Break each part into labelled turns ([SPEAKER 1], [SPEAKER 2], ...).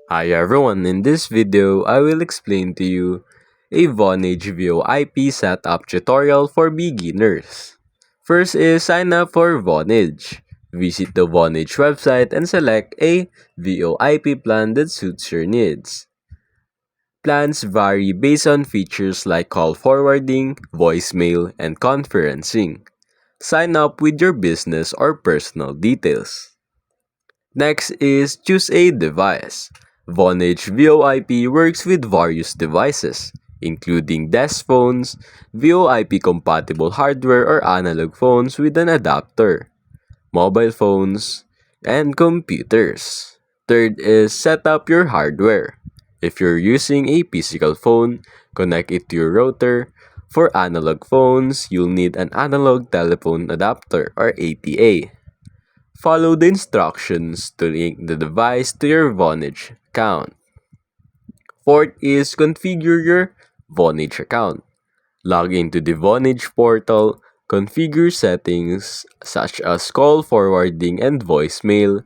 [SPEAKER 1] Hi everyone, in this video, I will explain to you a Vonage VoIP setup tutorial for beginners. First is sign up for Vonage. Visit the Vonage website and select a VoIP plan that suits your needs. Plans vary based on features like call forwarding, voicemail, and conferencing. Sign up with your business or personal details. Next is choose a device. Vonage VoIP works with various devices, including desk phones, VoIP compatible hardware or analog phones with an adapter, mobile phones, and computers. Third is set up your hardware. If you're using a physical phone, connect it to your router. For analog phones, you'll need an analog telephone adapter or ATA. Follow the instructions to link the device to your Vonage account. Fourth is configure your Vonage account. Log into the Vonage portal, configure settings such as call forwarding and voicemail,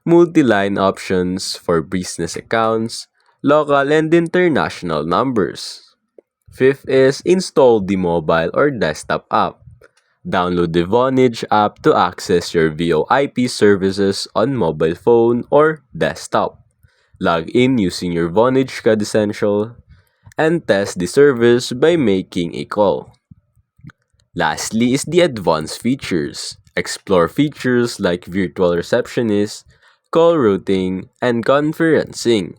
[SPEAKER 1] multi-line options for business accounts, local and international numbers. Fifth is install the mobile or desktop app. Download the Vonage app to access your VoIP services on mobile phone or desktop. Log in using your Vonage Card Essential and test the service by making a call. Lastly is the advanced features. Explore features like virtual receptionist, call routing, and conferencing.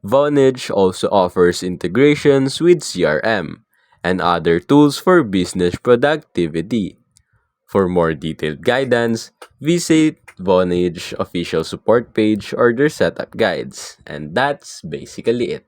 [SPEAKER 1] Vonage also offers integrations with CRM and other tools for business productivity. For more detailed guidance, visit Vonage official support page or their setup guides. And that's basically it.